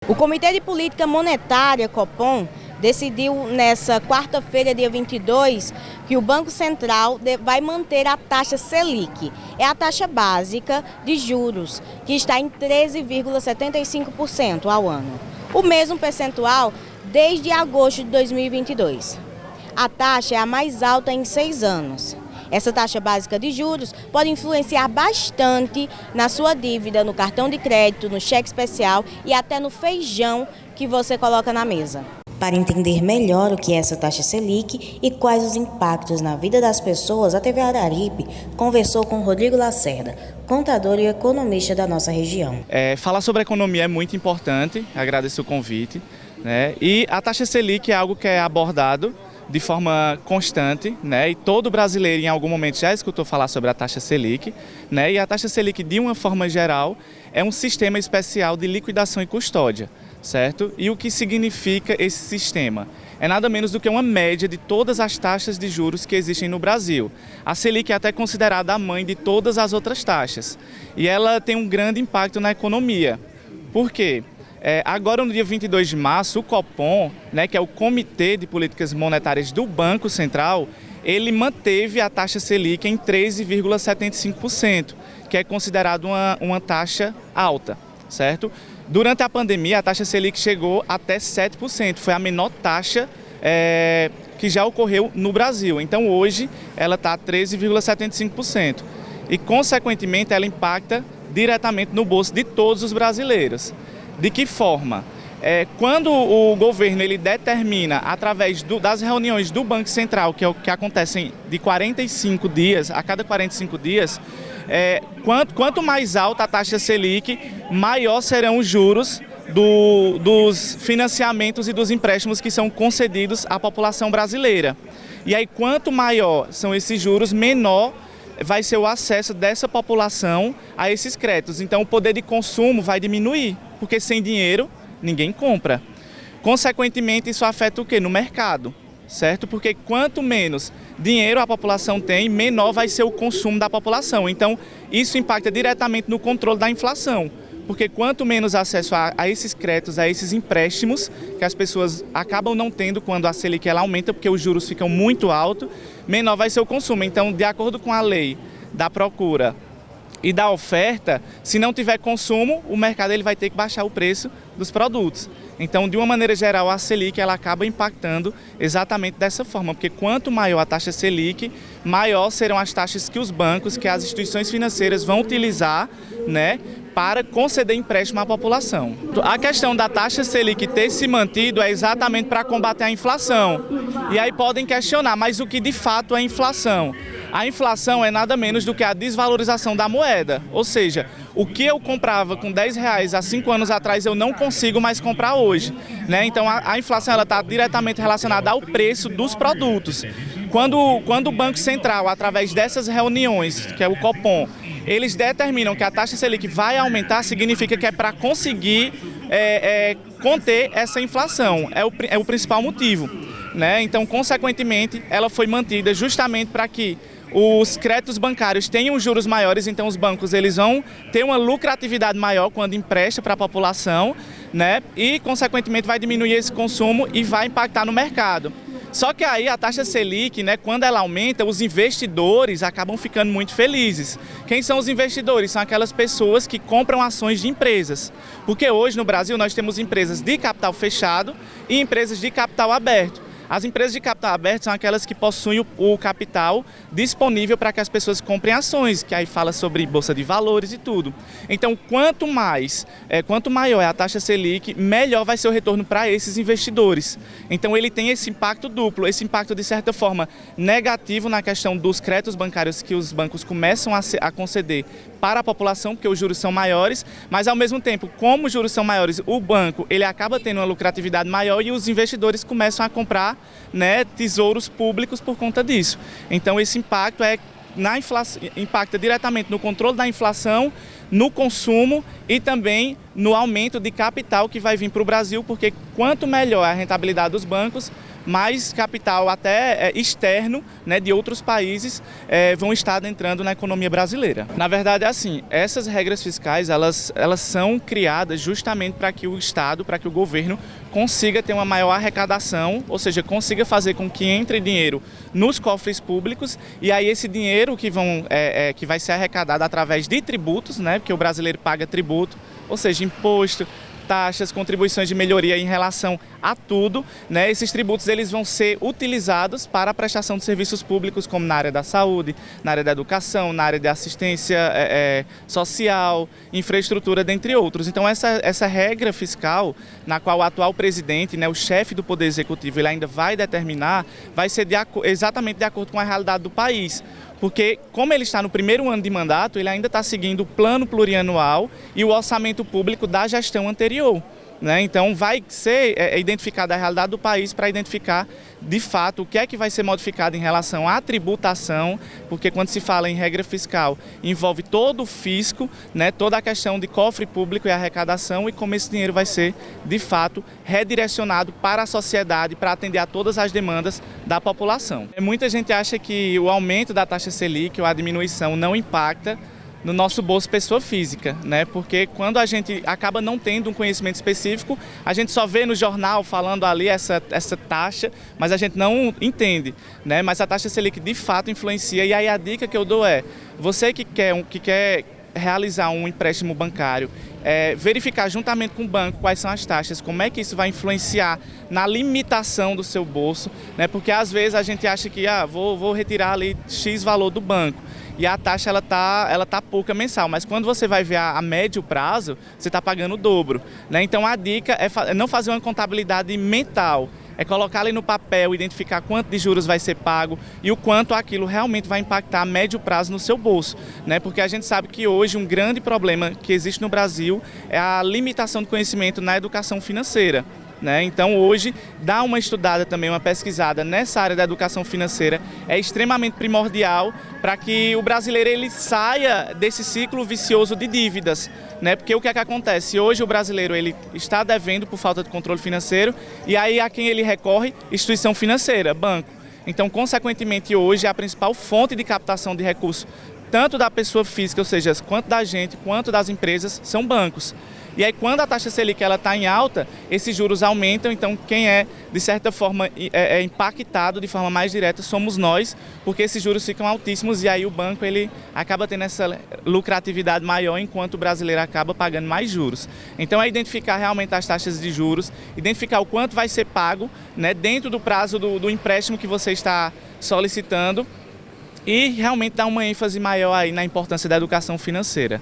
O Comitê de Política Monetária, Copom, decidiu nessa quarta-feira, dia 22, que o Banco Central vai manter a taxa Selic. É a taxa básica de juros, que está em 13,75% ao ano. O mesmo percentual desde agosto de 2022. A taxa é a mais alta em 6 anos. Essa taxa básica de juros pode influenciar bastante na sua dívida, no cartão de crédito, no cheque especial e até no feijão que você coloca na mesa. Para entender melhor o que é essa taxa Selic e quais os impactos na vida das pessoas, a TV Araripe conversou com Rodrigo Lacerda, contador e economista da nossa região. Falar sobre economia é muito importante, agradeço o convite, né? E a taxa Selic é algo que é abordado de forma constante, né? E todo brasileiro em algum momento já escutou falar sobre a taxa Selic, né? E a taxa Selic, de uma forma geral, é um sistema especial de liquidação e custódia, certo? E o que significa esse sistema? É nada menos do que uma média de todas as taxas de juros que existem no Brasil. A Selic é até considerada a mãe de todas as outras taxas. E ela tem um grande impacto na economia. Por quê? Agora, no dia 22 de março, o Copom, né, que é o Comitê de Políticas Monetárias do Banco Central, ele manteve a taxa Selic em 13,75%, que é considerado uma taxa alta, certo? Durante a pandemia, a taxa Selic chegou até 7%, foi a menor taxa que já ocorreu no Brasil. Então, hoje, ela está a 13,75%. E, consequentemente, ela impacta diretamente no bolso de todos os brasileiros. De que forma? Quando o governo ele determina, através das reuniões do Banco Central, que acontecem de 45 dias, a cada 45 dias, quanto mais alta a taxa Selic, maior serão os juros dos financiamentos e dos empréstimos que são concedidos à população brasileira. E aí, quanto maior são esses juros, menor vai ser o acesso dessa população a esses créditos. Então, o poder de consumo vai diminuir, porque sem dinheiro ninguém compra. Consequentemente, isso afeta o quê? No mercado, certo? Porque quanto menos dinheiro a população tem, menor vai ser o consumo da população. Então, isso impacta diretamente no controle da inflação. Porque quanto menos acesso a esses créditos, a esses empréstimos, que as pessoas acabam não tendo quando a Selic ela aumenta, porque os juros ficam muito altos, menor vai ser o consumo. Então, de acordo com a lei da procura e da oferta, se não tiver consumo, o mercado ele vai ter que baixar o preço dos produtos. Então, de uma maneira geral, a Selic ela acaba impactando exatamente dessa forma, porque quanto maior a taxa Selic, maior serão as taxas que os bancos, que as instituições financeiras vão utilizar, né, para conceder empréstimo à população. A questão da taxa Selic ter se mantido é exatamente para combater a inflação. E aí podem questionar, mas o que de fato é inflação? A inflação é nada menos do que a desvalorização da moeda, ou seja, o que eu comprava com R$10 há 5 anos atrás eu não consigo mais comprar hoje, né? Então a inflação está diretamente relacionada ao preço dos produtos. Quando o Banco Central, através dessas reuniões, que é o Copom, eles determinam que a taxa Selic vai aumentar, significa que é para conseguir conter essa inflação, é o principal motivo, né? Então, consequentemente, ela foi mantida justamente para que os créditos bancários tenham juros maiores, então os bancos eles vão ter uma lucratividade maior quando empresta para a população, né? E, consequentemente, vai diminuir esse consumo e vai impactar no mercado. Só que aí a taxa Selic, né, quando ela aumenta, os investidores acabam ficando muito felizes. Quem são os investidores? São aquelas pessoas que compram ações de empresas. Porque hoje no Brasil nós temos empresas de capital fechado e empresas de capital aberto. As empresas de capital aberto são aquelas que possuem o capital disponível para que as pessoas comprem ações, que aí fala sobre bolsa de valores e tudo. Então, quanto maior é a taxa Selic, melhor vai ser o retorno para esses investidores. Então, ele tem esse impacto duplo, esse impacto de certa forma negativo na questão dos créditos bancários que os bancos começam a conceder para a população, porque os juros são maiores, mas ao mesmo tempo, como os juros são maiores, o banco ele acaba tendo uma lucratividade maior e os investidores começam a comprar, né, tesouros públicos por conta disso. Então esse impacto impacta diretamente no controle da inflação, no consumo e também no aumento de capital que vai vir para o Brasil, porque quanto melhor a rentabilidade dos bancos, mais capital até externo, né, de outros países vão estar entrando na economia brasileira. Na verdade é assim, essas regras fiscais elas são criadas justamente para que o Estado, para que o governo consiga ter uma maior arrecadação, ou seja, consiga fazer com que entre dinheiro nos cofres públicos e aí esse dinheiro que vai ser arrecadado através de tributos, né, porque o brasileiro paga tributo, ou seja, imposto, taxas, contribuições de melhoria em relação a tudo, né? Esses tributos eles vão ser utilizados para a prestação de serviços públicos, como na área da saúde, na área da educação, na área de assistência social, infraestrutura, dentre outros. Então essa regra fiscal, na qual o atual presidente, né, o chefe do Poder Executivo, ele ainda vai determinar, vai ser exatamente de acordo com a realidade do país. Porque, como ele está no primeiro ano de mandato, ele ainda está seguindo o plano plurianual e o orçamento público da gestão anterior, né? Então, vai ser identificada a realidade do país para identificar, de fato, o que é que vai ser modificado em relação à tributação, porque quando se fala em regra fiscal, envolve todo o fisco, né, toda a questão de cofre público e arrecadação e como esse dinheiro vai ser, de fato, redirecionado para a sociedade, para atender a todas as demandas da população. Muita gente acha que o aumento da taxa Selic ou a diminuição não impacta no nosso bolso pessoa física, né? Porque quando a gente acaba não tendo um conhecimento específico, a gente só vê no jornal falando ali essa taxa, mas a gente não entende, né? Mas a taxa Selic de fato influencia e aí a dica que eu dou é, você que quer realizar um empréstimo bancário, verificar juntamente com o banco quais são as taxas, como é que isso vai influenciar na limitação do seu bolso, né? Porque às vezes a gente acha que vou retirar ali X valor do banco e a taxa ela tá pouca mensal, mas quando você vai ver a médio prazo, você está pagando o dobro, né? Então a dica é não fazer uma contabilidade mental, é colocar ali no papel, identificar quanto de juros vai ser pago e o quanto aquilo realmente vai impactar a médio prazo no seu bolso, né? Porque a gente sabe que hoje um grande problema que existe no Brasil é a limitação de conhecimento na educação financeira, né? Então hoje, dar uma estudada também, uma pesquisada nessa área da educação financeira é extremamente primordial para que o brasileiro ele saia desse ciclo vicioso de dívidas, né? Porque o que é que acontece? Hoje o brasileiro ele está devendo por falta de controle financeiro e aí a quem ele recorre? Instituição financeira, banco. Então, consequentemente, hoje a principal fonte de captação de recursos, tanto da pessoa física, ou seja, quanto da gente, quanto das empresas, são bancos. E aí, quando a taxa Selic está em alta, esses juros aumentam, então quem de certa forma, impactado de forma mais direta somos nós, porque esses juros ficam altíssimos e aí o banco ele acaba tendo essa lucratividade maior, enquanto o brasileiro acaba pagando mais juros. Então, é identificar realmente as taxas de juros, identificar o quanto vai ser pago, né, dentro do prazo do empréstimo que você está solicitando e realmente dar uma ênfase maior aí na importância da educação financeira.